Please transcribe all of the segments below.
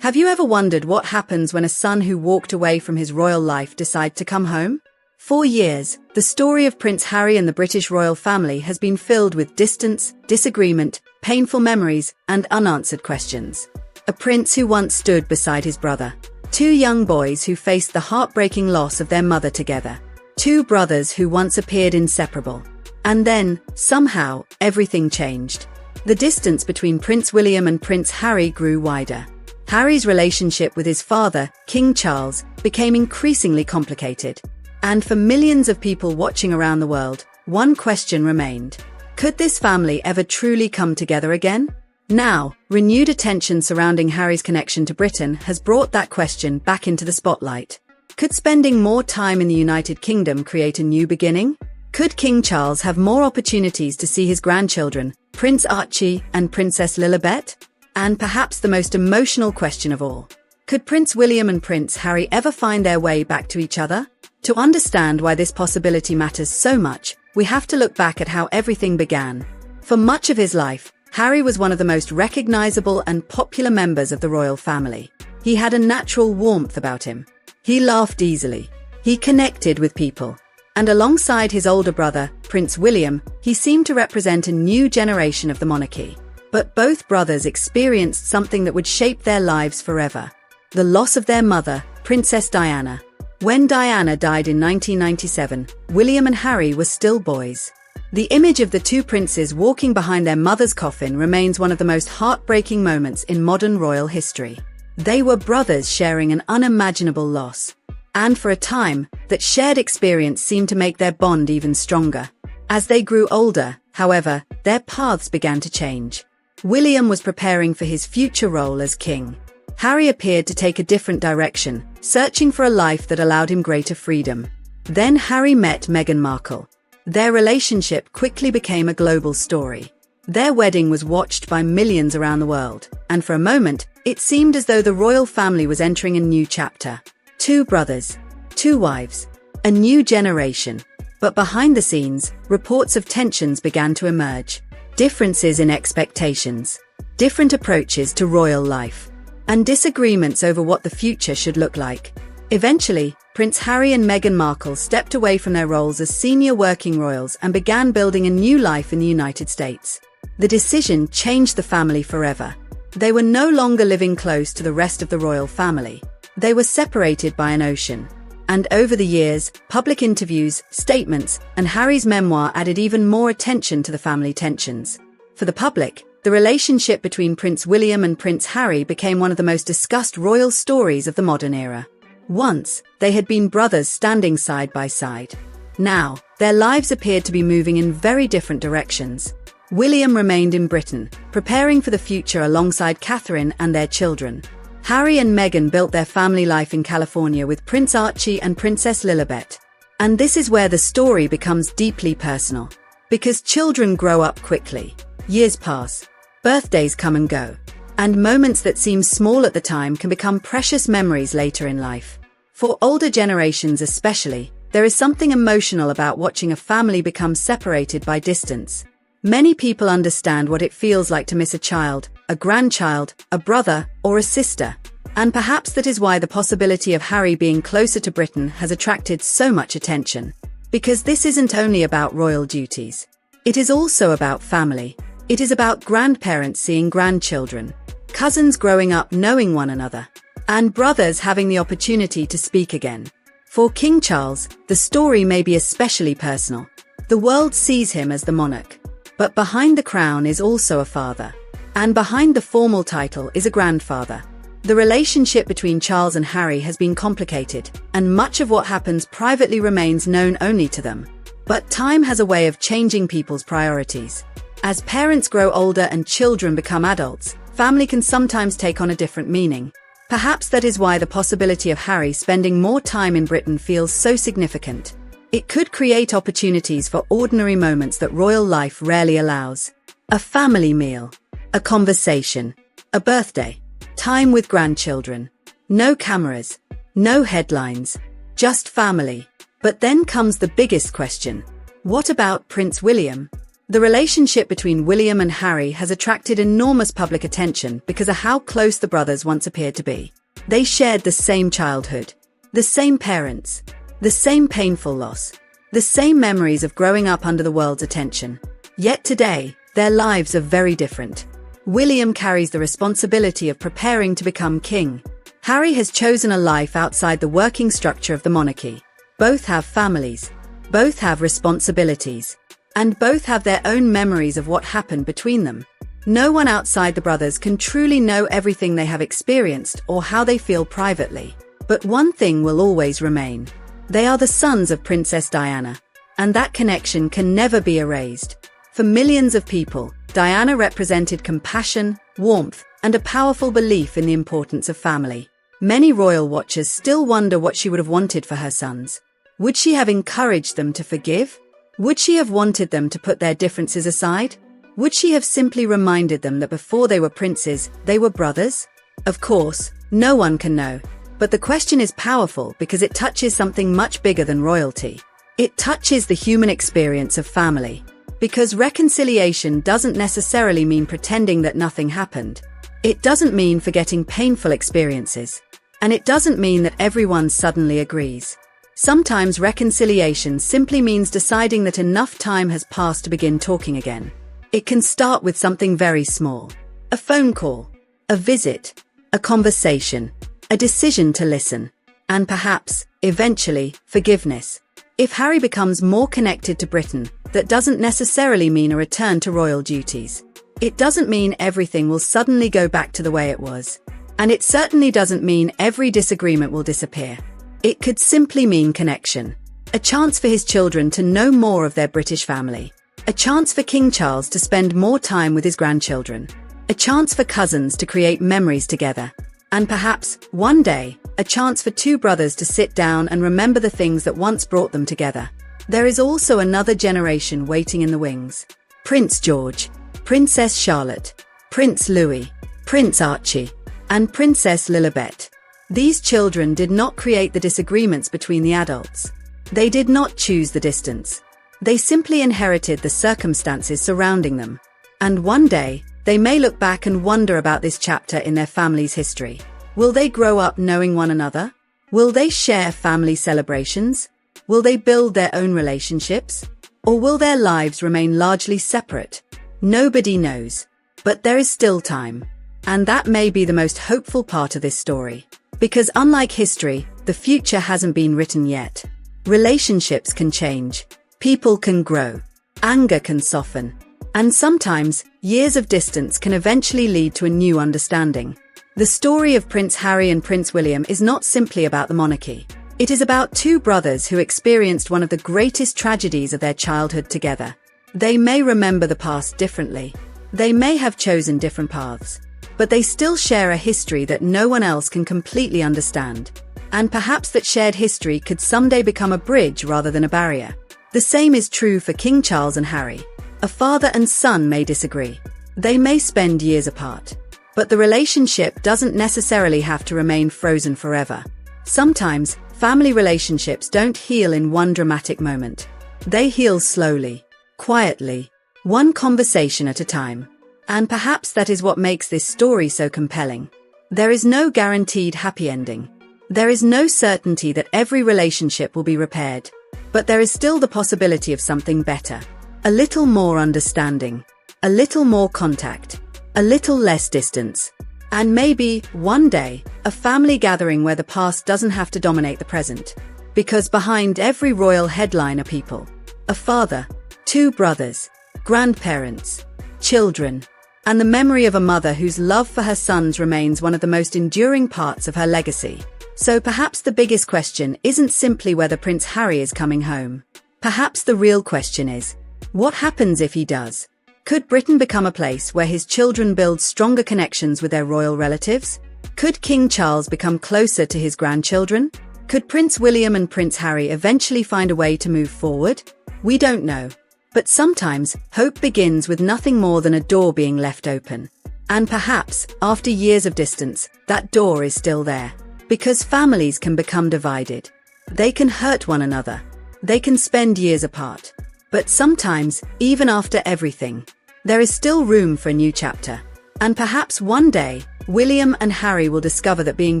Have you ever wondered what happens when a son who walked away from his royal life decides to come home? For years, the story of Prince Harry and the British royal family has been filled with distance, disagreement, painful memories, and unanswered questions. A prince who once stood beside his brother. Two young boys who faced the heartbreaking loss of their mother together. Two brothers who once appeared inseparable. And then, somehow, everything changed. The distance between Prince William and Prince Harry grew wider. Harry's relationship with his father, King Charles, became increasingly complicated. And for millions of people watching around the world, one question remained. Could this family ever truly come together again? Now, renewed attention surrounding Harry's connection to Britain has brought that question back into the spotlight. Could spending more time in the United Kingdom create a new beginning? Could King Charles have more opportunities to see his grandchildren, Prince Archie and Princess Lilibet? And perhaps the most emotional question of all. Could Prince William and Prince Harry ever find their way back to each other? To understand why this possibility matters so much, we have to look back at how everything began. For much of his life, Harry was one of the most recognizable and popular members of the royal family. He had a natural warmth about him. He laughed easily. He connected with people. And alongside his older brother, Prince William, he seemed to represent a new generation of the monarchy. But both brothers experienced something that would shape their lives forever. The loss of their mother, Princess Diana. When Diana died in 1997, William and Harry were still boys. The image of the two princes walking behind their mother's coffin remains one of the most heartbreaking moments in modern royal history. They were brothers sharing an unimaginable loss. And for a time, that shared experience seemed to make their bond even stronger. As they grew older, however, their paths began to change. William was preparing for his future role as king. Harry appeared to take a different direction, searching for a life that allowed him greater freedom. Then Harry met Meghan Markle. Their relationship quickly became a global story. Their wedding was watched by millions around the world, and for a moment, it seemed as though the royal family was entering a new chapter. Two brothers, two wives, a new generation. But behind the scenes, reports of tensions began to emerge. Differences in expectations, different approaches to royal life, and disagreements over what the future should look like. Eventually, Prince Harry and Meghan Markle stepped away from their roles as senior working royals and began building a new life in the United States. The decision changed the family forever. They were no longer living close to the rest of the royal family. They were separated by an ocean. And over the years, public interviews, statements, and Harry's memoir added even more attention to the family tensions. For the public, the relationship between Prince William and Prince Harry became one of the most discussed royal stories of the modern era. Once, they had been brothers standing side by side. Now, their lives appeared to be moving in very different directions. William remained in Britain, preparing for the future alongside Catherine and their children. Harry and Meghan built their family life in California with Prince Archie and Princess Lilibet. And this is where the story becomes deeply personal. Because children grow up quickly. Years pass. Birthdays come and go. And moments that seem small at the time can become precious memories later in life. For older generations especially, there is something emotional about watching a family become separated by distance. Many people understand what it feels like to miss a child, a grandchild, a brother, or a sister. And perhaps that is why the possibility of Harry being closer to Britain has attracted so much attention. Because this isn't only about royal duties. It is also about family. It is about grandparents seeing grandchildren, cousins growing up knowing one another, and brothers having the opportunity to speak again. For King Charles, the story may be especially personal. The world sees him as the monarch. But behind the crown is also a father. And behind the formal title is a grandfather. The relationship between Charles and Harry has been complicated, and much of what happens privately remains known only to them. But time has a way of changing people's priorities. As parents grow older and children become adults, family can sometimes take on a different meaning. Perhaps that is why the possibility of Harry spending more time in Britain feels so significant. It could create opportunities for ordinary moments that royal life rarely allows. A family meal, a conversation, a birthday, time with grandchildren. No cameras, no headlines, just family. But then comes the biggest question. What about Prince William? The relationship between William and Harry has attracted enormous public attention because of how close the brothers once appeared to be. They shared the same childhood, the same parents, the same painful loss, the same memories of growing up under the world's attention. Yet today, their lives are very different. William carries the responsibility of preparing to become king. Harry has chosen a life outside the working structure of the monarchy. Both have families, both have responsibilities, and both have their own memories of what happened between them. No one outside the brothers can truly know everything they have experienced or how they feel privately. But one thing will always remain. They are the sons of Princess Diana, and that connection can never be erased. For millions of people, Diana represented compassion, warmth, and a powerful belief in the importance of family. Many royal watchers still wonder what she would have wanted for her sons. Would she have encouraged them to forgive? Would she have wanted them to put their differences aside? Would she have simply reminded them that before they were princes, they were brothers? Of course, no one can know. But the question is powerful because it touches something much bigger than royalty. It touches the human experience of family. Because reconciliation doesn't necessarily mean pretending that nothing happened. It doesn't mean forgetting painful experiences. And it doesn't mean that everyone suddenly agrees. Sometimes reconciliation simply means deciding that enough time has passed to begin talking again. It can start with something very small. A phone call, a visit, a conversation, a decision to listen, and perhaps, eventually, forgiveness. If Harry becomes more connected to Britain, that doesn't necessarily mean a return to royal duties. It doesn't mean everything will suddenly go back to the way it was. And it certainly doesn't mean every disagreement will disappear. It could simply mean connection. A chance for his children to know more of their British family. A chance for King Charles to spend more time with his grandchildren. A chance for cousins to create memories together. And perhaps, one day, a chance for two brothers to sit down and remember the things that once brought them together. There is also another generation waiting in the wings. Prince George, Princess Charlotte, Prince Louis, Prince Archie, and Princess Lilibet. These children did not create the disagreements between the adults. They did not choose the distance. They simply inherited the circumstances surrounding them. And one day, they may look back and wonder about this chapter in their family's history. Will they grow up knowing one another? Will they share family celebrations? Will they build their own relationships? Or will their lives remain largely separate? Nobody knows. But there is still time. And that may be the most hopeful part of this story. Because unlike history, the future hasn't been written yet. Relationships can change. People can grow. Anger can soften. And sometimes, years of distance can eventually lead to a new understanding. The story of Prince Harry and Prince William is not simply about the monarchy. It is about two brothers who experienced one of the greatest tragedies of their childhood together. They may remember the past differently. They may have chosen different paths. But they still share a history that no one else can completely understand. And perhaps that shared history could someday become a bridge rather than a barrier. The same is true for King Charles and Harry. A father and son may disagree. They may spend years apart. But the relationship doesn't necessarily have to remain frozen forever. Sometimes, family relationships don't heal in one dramatic moment. They heal slowly, quietly, one conversation at a time. And perhaps that is what makes this story so compelling. There is no guaranteed happy ending. There is no certainty that every relationship will be repaired. But there is still the possibility of something better. A little more understanding. A little more contact. A little less distance. And maybe, one day, a family gathering where the past doesn't have to dominate the present. Because behind every royal headline are people. A father, two brothers, grandparents, children, and the memory of a mother whose love for her sons remains one of the most enduring parts of her legacy. So perhaps the biggest question isn't simply whether Prince Harry is coming home. Perhaps the real question is, what happens if he does? Could Britain become a place where his children build stronger connections with their royal relatives? Could King Charles become closer to his grandchildren? Could Prince William and Prince Harry eventually find a way to move forward? We don't know. But sometimes, hope begins with nothing more than a door being left open. And perhaps, after years of distance, that door is still there. Because families can become divided. They can hurt one another. They can spend years apart. But sometimes, even after everything, there is still room for a new chapter. And perhaps one day, William and Harry will discover that being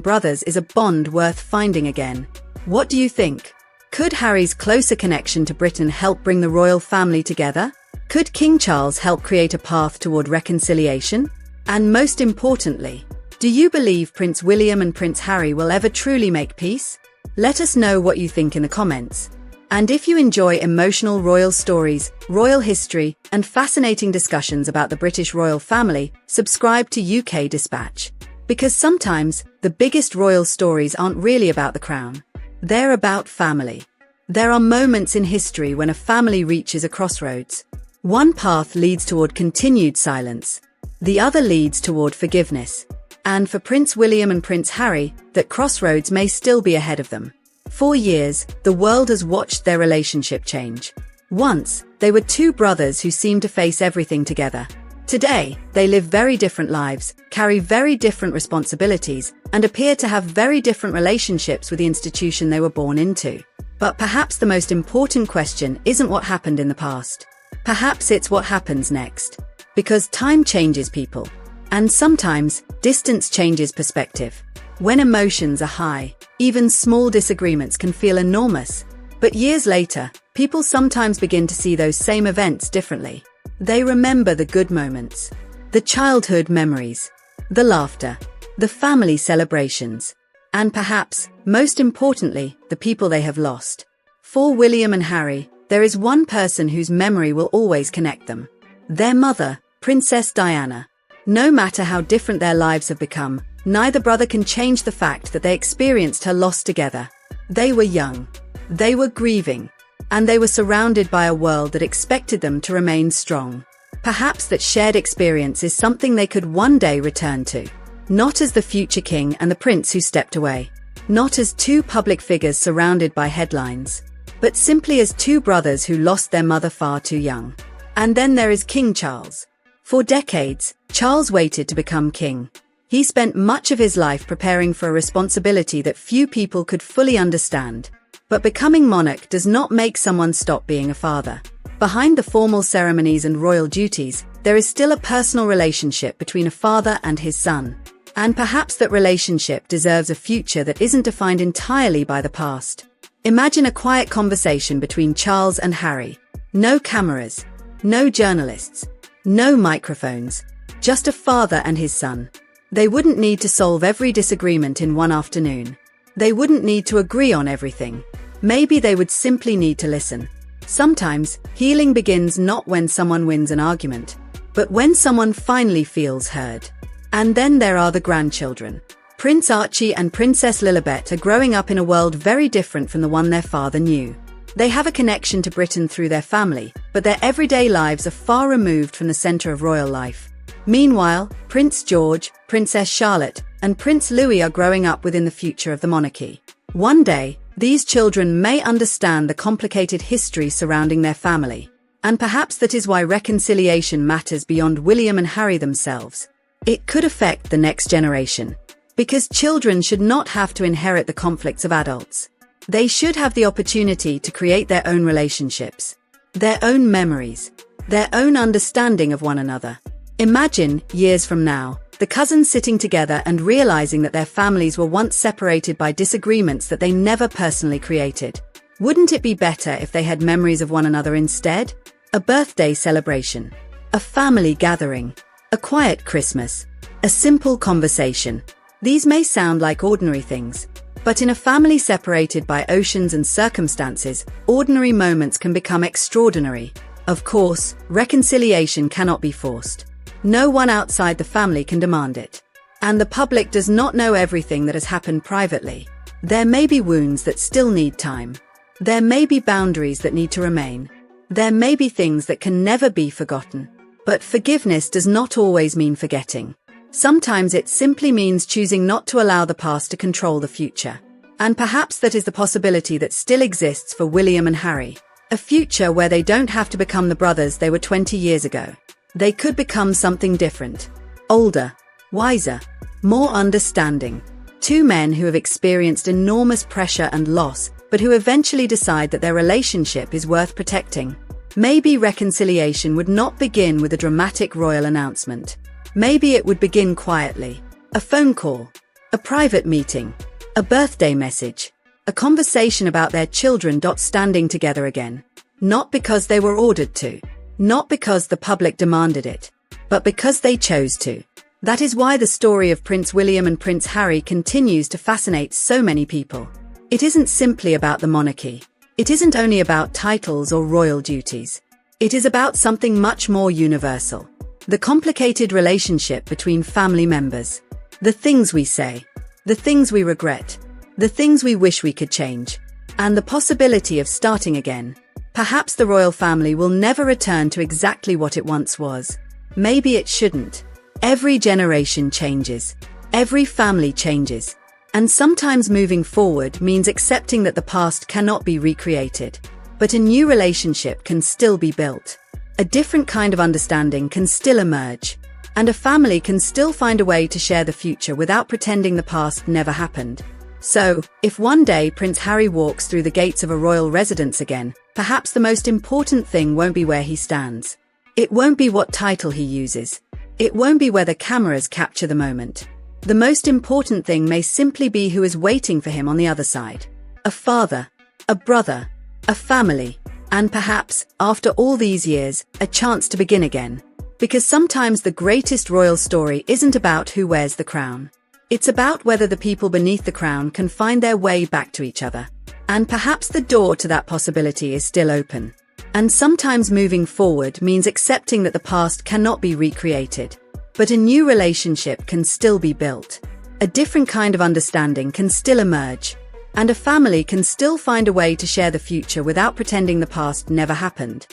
brothers is a bond worth finding again. What do you think? Could Harry's closer connection to Britain help bring the royal family together? Could King Charles help create a path toward reconciliation? And most importantly, do you believe Prince William and Prince Harry will ever truly make peace? Let us know what you think in the comments. And if you enjoy emotional royal stories, royal history, and fascinating discussions about the British royal family, subscribe to UK Dispatch. Because sometimes, the biggest royal stories aren't really about the crown. They're about family. There are moments in history when a family reaches a crossroads. One path leads toward continued silence. The other leads toward forgiveness. And for Prince William and Prince Harry, that crossroads may still be ahead of them. For years, the world has watched their relationship change. Once, they were two brothers who seemed to face everything together. Today, they live very different lives, carry very different responsibilities, and appear to have very different relationships with the institution they were born into. But perhaps the most important question isn't what happened in the past. Perhaps it's what happens next. Because time changes people. And sometimes, distance changes perspective. When emotions are high, even small disagreements can feel enormous. But years later, people sometimes begin to see those same events differently. They remember the good moments, the childhood memories, the laughter, the family celebrations, and perhaps, most importantly, the people they have lost. For William and Harry, there is one person whose memory will always connect them. Their mother, Princess Diana. No matter how different their lives have become, neither brother can change the fact that they experienced her loss together. They were young. They were grieving. And they were surrounded by a world that expected them to remain strong. Perhaps that shared experience is something they could one day return to. Not as the future king and the prince who stepped away. Not as two public figures surrounded by headlines. But simply as two brothers who lost their mother far too young. And then there is King Charles. For decades, Charles waited to become king. He spent much of his life preparing for a responsibility that few people could fully understand. But becoming monarch does not make someone stop being a father. Behind the formal ceremonies and royal duties, there is still a personal relationship between a father and his son. And perhaps that relationship deserves a future that isn't defined entirely by the past. Imagine a quiet conversation between Charles and Harry. No cameras, no journalists, no microphones, just a father and his son. They wouldn't need to solve every disagreement in one afternoon. They wouldn't need to agree on everything. Maybe they would simply need to listen. Sometimes, healing begins not when someone wins an argument, but when someone finally feels heard. And then there are the grandchildren. Prince Archie and Princess Lilibet are growing up in a world very different from the one their father knew. They have a connection to Britain through their family, but their everyday lives are far removed from the center of royal life. Meanwhile, Prince George, Princess Charlotte, and Prince Louis are growing up within the future of the monarchy. One day, these children may understand the complicated history surrounding their family. And perhaps that is why reconciliation matters beyond William and Harry themselves. It could affect the next generation. Because children should not have to inherit the conflicts of adults. They should have the opportunity to create their own relationships, their own memories, their own understanding of one another. Imagine, years from now, the cousins sitting together and realizing that their families were once separated by disagreements that they never personally created. Wouldn't it be better if they had memories of one another instead? A birthday celebration, a family gathering, a quiet Christmas, a simple conversation. These may sound like ordinary things, but in a family separated by oceans and circumstances, ordinary moments can become extraordinary. Of course, reconciliation cannot be forced. No one outside the family can demand it. And the public does not know everything that has happened privately. There may be wounds that still need time. There may be boundaries that need to remain. There may be things that can never be forgotten. But forgiveness does not always mean forgetting. Sometimes it simply means choosing not to allow the past to control the future. And perhaps that is the possibility that still exists for William and Harry. A future where they don't have to become the brothers they were 20 years ago. They could become something different. Older, wiser, more understanding. Two men who have experienced enormous pressure and loss, but who eventually decide that their relationship is worth protecting. Maybe reconciliation would not begin with a dramatic royal announcement. Maybe it would begin quietly. A phone call, a private meeting, a birthday message, a conversation about their children standing together again. Not because they were ordered to, not because the public demanded it, but because they chose to. That is why the story of Prince William and Prince Harry continues to fascinate so many people. It isn't simply about the monarchy. It isn't only about titles or royal duties. It is about something much more universal. The complicated relationship between family members. The things we say. The things we regret. The things we wish we could change. And the possibility of starting again. Perhaps the royal family will never return to exactly what it once was. Maybe it shouldn't. Every generation changes. Every family changes. And sometimes moving forward means accepting that the past cannot be recreated. But a new relationship can still be built. A different kind of understanding can still emerge. And a family can still find a way to share the future without pretending the past never happened. So, if one day Prince Harry walks through the gates of a royal residence again, perhaps the most important thing won't be where he stands. It won't be what title he uses. It won't be whether cameras capture the moment. The most important thing may simply be who is waiting for him on the other side. A father, a brother, a family, and perhaps, after all these years, a chance to begin again. Because sometimes the greatest royal story isn't about who wears the crown. It's about whether the people beneath the crown can find their way back to each other. And perhaps the door to that possibility is still open. And sometimes moving forward means accepting that the past cannot be recreated. But a new relationship can still be built. A different kind of understanding can still emerge. And a family can still find a way to share the future without pretending the past never happened.